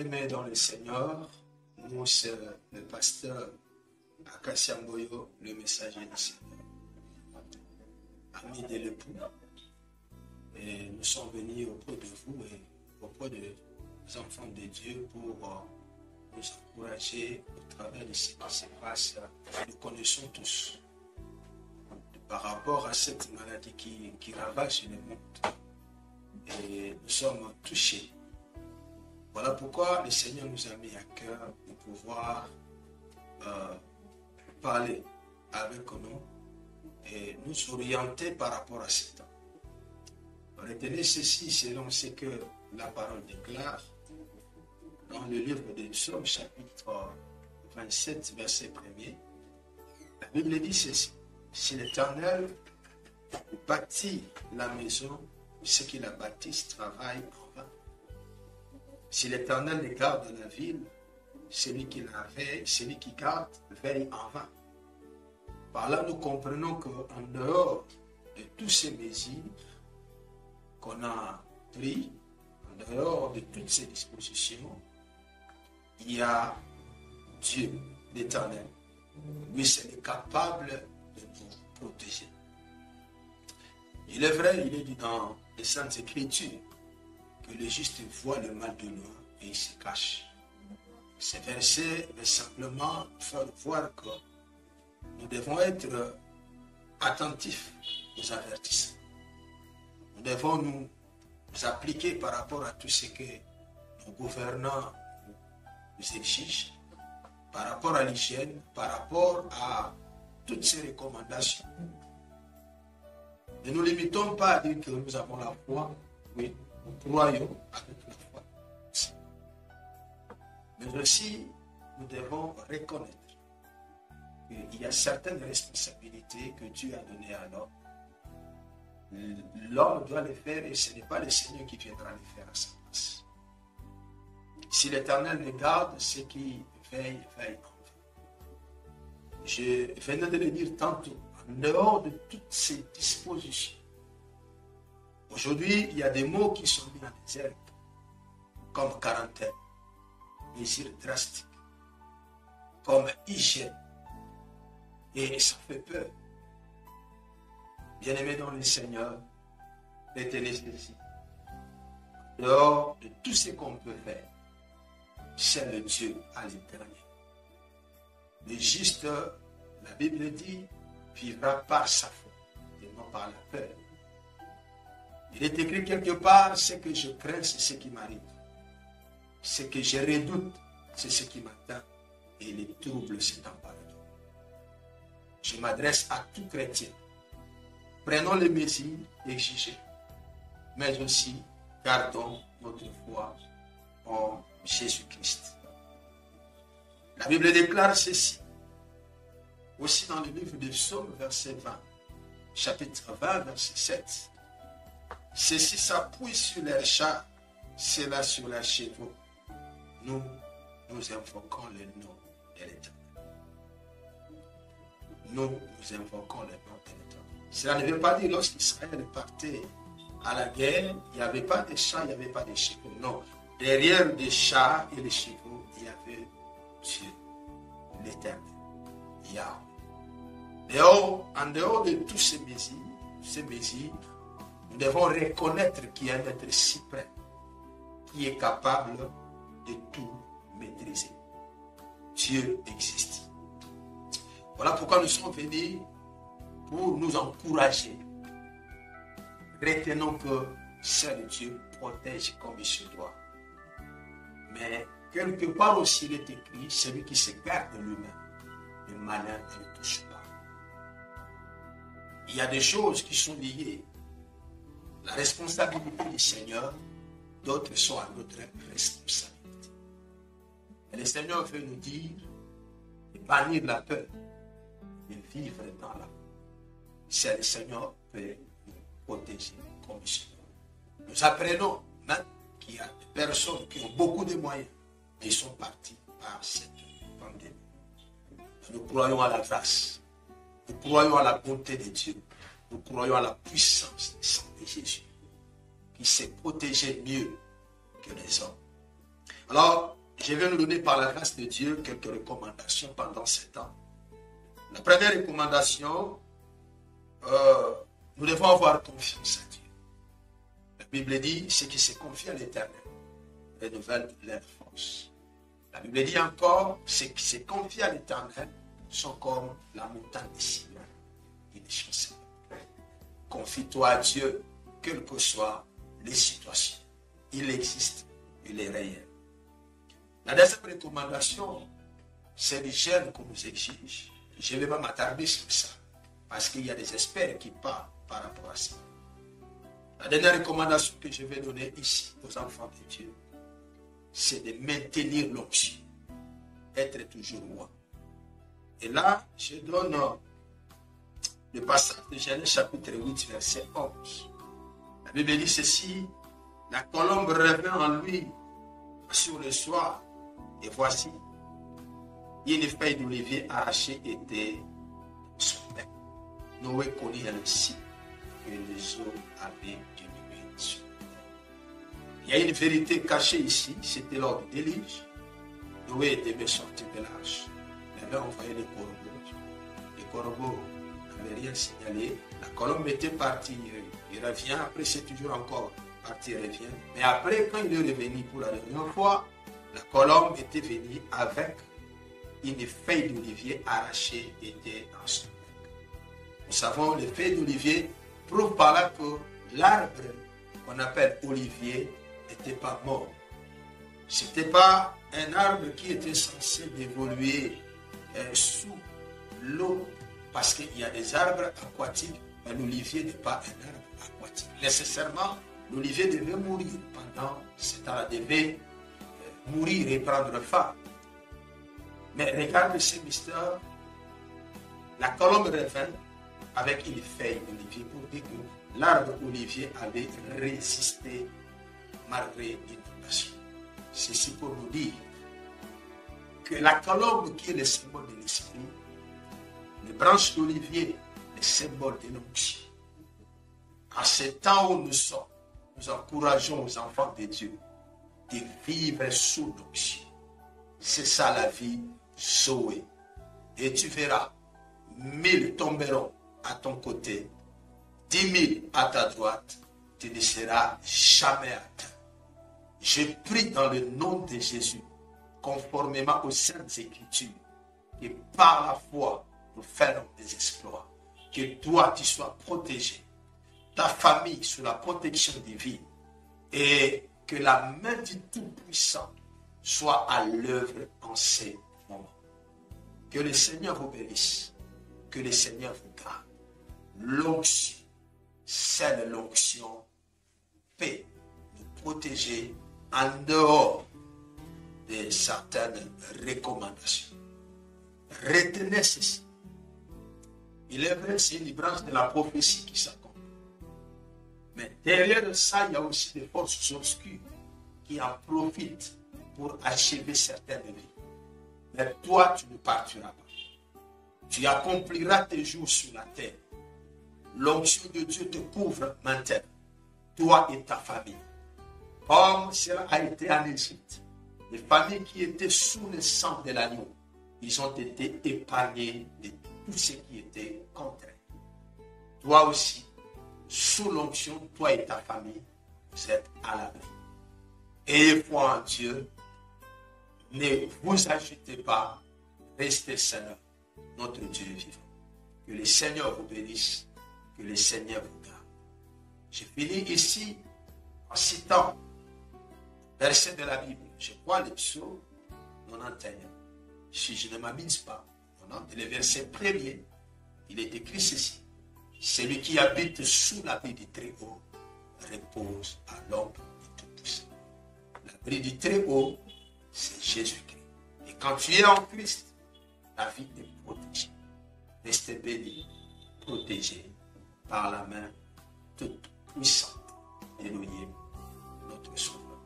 Bien-aimés dans le Seigneur, nous c'est le pasteur Acacia Mboyo, le messager du Seigneur, ami de l'époux. Et nous sommes venus auprès de vous et auprès des enfants de Dieu pour nous encourager au travers de ce qui se passe. Nous connaissons tous par rapport à cette maladie qui ravage le monde. Et nous sommes touchés. Voilà pourquoi le Seigneur nous a mis à cœur de pouvoir parler avec nous et nous orienter par rapport à ce temps. Retenez ceci selon ce que la parole déclare dans le livre des Psaumes, chapitre 27, verset 1er. La Bible dit ceci: si l'Éternel bâtit la maison, ceux qui la bâtissent travaillent en vain. Si l'Éternel garde la ville, celui qui la veille, celui qui garde, veille en vain. Par là, nous comprenons qu'en dehors de tous ces mesures qu'on a pris, en dehors de toutes ces dispositions, il y a Dieu, l'Éternel. Lui, seul est capable de nous protéger. Il est vrai, il est dit dans les Saintes Écritures que le juste voit le mal de loin et il se cache. Ce verset veut simplement faire voir que nous devons être attentifs aux avertissements. Nous devons nous appliquer par rapport à tout ce que nos gouvernants nous exigent, par rapport à l'hygiène, par rapport à toutes ces recommandations. Ne nous limitons pas à dire que nous avons la foi, oui, nous croyons avec la foi. Mais aussi, nous devons reconnaître qu'il y a certaines responsabilités que Dieu a données à l'homme. L'homme doit les faire et ce n'est pas le Seigneur qui viendra les faire à sa place. Si l'Éternel me garde, ceux qui veillent en vain. Je venais de le dire tantôt, en dehors de toutes ces dispositions. Aujourd'hui, il y a des mots qui sont mis en exergue, comme quarantaine, mesures drastiques, comme hygiène. Et ça fait peur. Bien-aimés dans le Seigneur, retenez ceci. Dehors de tout ce qu'on peut faire, c'est le Dieu à l'éternel. Le juste, la Bible dit, vivra par sa foi et non par la peur. Il est écrit quelque part, ce que je crains, c'est ce qui m'arrive. Ce que je redoute, c'est ce qui m'attend. Et les troubles s'emparent. Je m'adresse à tout chrétien. Prenons les mesures exigées, mais aussi gardons notre foi en Jésus-Christ. La Bible déclare ceci, aussi dans le livre des Psaumes, verset 20, chapitre 20, verset 7. Ceux-ci s'appuient sur leurs chars, ceux-là sur leurs chevaux. Nous invoquons le nom de l'Éternel. Nous invoquons le nom de l'Éternel. Cela ne veut pas dire lorsqu'Israël partait à la guerre, il n'y avait pas de chars, il n'y avait pas de chevaux. Non, derrière les chars et les chevaux, il y avait Dieu, l'Éternel, Yahweh. En dehors de tous ces mesures, nous devons reconnaître qu'il y a un être suprême qui est capable de tout maîtriser. Dieu existe. Voilà pourquoi nous sommes venus pour nous encourager. Retenons que seul Dieu protège comme il se doit. Mais quelque part aussi il est écrit, celui qui se garde lui-même, le malin ne le touche pas. Il y a des choses qui sont liées. La responsabilité du Seigneur, d'autres sont à notre responsabilité. Et le Seigneur veut nous dire de bannir la peur, de vivre dans la paix. C'est le Seigneur qui peut nous protéger comme il se doit. Nous apprenons même qu'il y a des personnes qui ont beaucoup de moyens et sont parties par cette pandémie. Nous croyons à la grâce. Nous croyons à la bonté de Dieu. Nous croyons à la puissance de Jésus qui s'est protégé mieux que les hommes. Alors, je vais nous donner par la grâce de Dieu quelques recommandations pendant ce temps. La première recommandation, nous devons avoir confiance à Dieu. La Bible dit, ceux qui se confient à l'Éternel renouvellent leur force. La Bible dit encore, ceux qui se confient à l'Éternel sont comme la montagne de Sion. Il est chanceux. Confie-toi à Dieu, quelles que soient les situations. Il existe, il est réel. La deuxième recommandation, c'est l'hygiène qu'on nous exige. Je ne vais pas m'attarder sur ça, parce qu'il y a des experts qui parlent par rapport à ça. La dernière recommandation que je vais donner ici aux enfants de Dieu, c'est de maintenir l'onction, être toujours roi. Et là, je donne le passage de Genèse chapitre 8, verset 11. La Bible dit ceci, la colombe revint en lui sur le soir, et voici, une feuille d'olivier arrachée était dans son bec. Noé connut ainsi que les eaux avaient diminué sur la terre. Il y a une vérité cachée ici, c'était lors du déluge. Noé devait sortir de l'arche. Il avait envoyé les corbeaux. Les corbeaux n'avaient rien signalé. La colombe était partie, il revient. Après, c'est toujours encore parti, il revient. Mais après, quand il est revenu pour la dernière fois, la colombe était venue avec une feuille d'olivier arrachée était dans son bec. Nous savons, les feuilles d'olivier prouvent par là que l'arbre qu'on appelle olivier n'était pas mort. Ce n'était pas un arbre qui était censé évoluer sous l'eau, parce qu'il y a des arbres aquatiques, mais l'olivier n'est pas un arbre aquatique. Nécessairement, l'olivier devait mourir pendant ce temps-là, devait mourir et prendre fin. Mais regarde ce mystère, la colombe revint avec une feuille d'olivier pour dire que l'arbre olivier avait résisté malgré l'inondation. Ceci pour nous dire que la colombe qui est le symbole de l'esprit, les branches d'olivier, le symbole de l'onction. En ce temps où nous sommes, nous encourageons aux enfants de Dieu de vivre sous l'onction. C'est ça la vie Zoé. Et tu verras, 1000 tomberont à ton côté, 10 000 à ta droite, tu ne seras jamais atteint. Je prie dans le nom de Jésus, conformément aux saintes écritures, que par la foi, nous ferons des exploits. Que toi, tu sois protégé, ta famille sous la protection divine, et que la main du Tout-Puissant soit à l'œuvre en ces moments. Que le Seigneur vous bénisse, que le Seigneur vous garde. L'onction, c'est l'onction, peut nous protéger en dehors de certaines recommandations. Retenez ceci. Il est vrai, c'est une branche de la prophétie qui s'accompagne. Mais derrière ça, il y a aussi des forces obscures qui en profitent pour achever certaines vies. Mais toi, tu ne partiras pas. Tu accompliras tes jours sur la terre. L'onction de Dieu te couvre maintenant, toi et ta famille. Comme cela a été en Égypte. Les familles qui étaient sous le sang de l'agneau, ils ont été épargnés de tout ce qui était contre eux. Toi aussi, sous l'onction, toi et ta famille, vous êtes à l'abri. Ayez foi en Dieu. Ne vous agitez pas. Restez Seigneur, notre Dieu vivant. Que le Seigneur vous bénisse. Que le Seigneur vous garde. Je finis ici en citant verset de la Bible. Je crois le psaume 91. Si je ne m'abuse pas, le verset premier, il est écrit ceci. Celui qui habite sous l'abri du Très-Haut repose à l'ombre du Tout-Puissant. L'abri du Très-Haut, c'est Jésus-Christ. Et quand tu es en Christ, ta vie est protégée. Restez béni, protégé par la main toute puissante d'Élohim, notre Sauveur.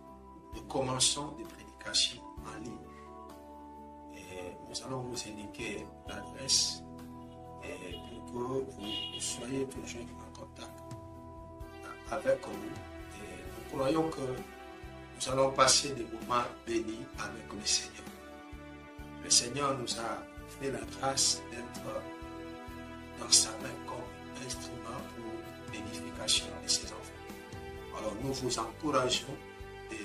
Nous commençons des prédications en ligne. Et nous allons vous indiquer l'adresse pour que vous soyez toujours en contact avec nous. Et nous croyons que nous nous allons passer des moments bénis avec le Seigneur. Le Seigneur nous a fait la grâce d'être dans sa main comme instrument pour l'édification de ses enfants. Alors nous vous encourageons de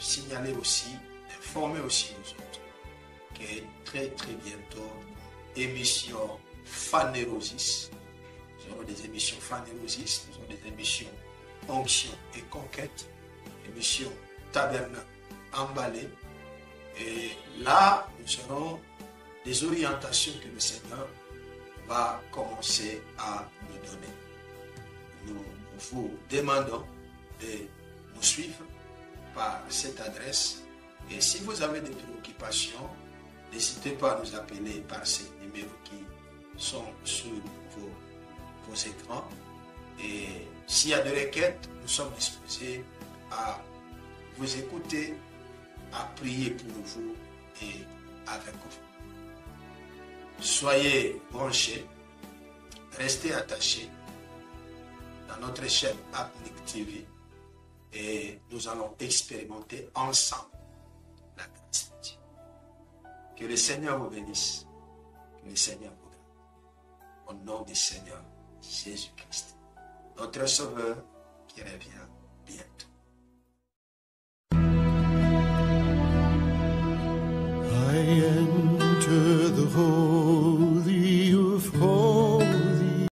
signaler aussi, d'informer aussi nous autres que très bientôt, émission Phanérosis. Nous aurons des émissions Phanérosis, nous aurons des émissions Onction et Conquête, émissions Tabernacle emballé. Et là, nous aurons des orientations que le Seigneur va commencer à nous donner. Nous vous demandons de nous suivre par cette adresse. Et si vous avez des préoccupations, n'hésitez pas à nous appeler par ces numéros qui sont sur vos écrans. Et s'il y a des requêtes, nous sommes disposés à vous écouter, à prier pour vous et avec vous. Soyez branchés, restez attachés dans notre chaîne Apnic TV et nous allons expérimenter ensemble la grâce de Dieu. Que le Seigneur vous bénisse, que le Seigneur vous garde. Au nom du Seigneur Jésus-Christ, notre Sauveur qui revient bientôt. I enter the home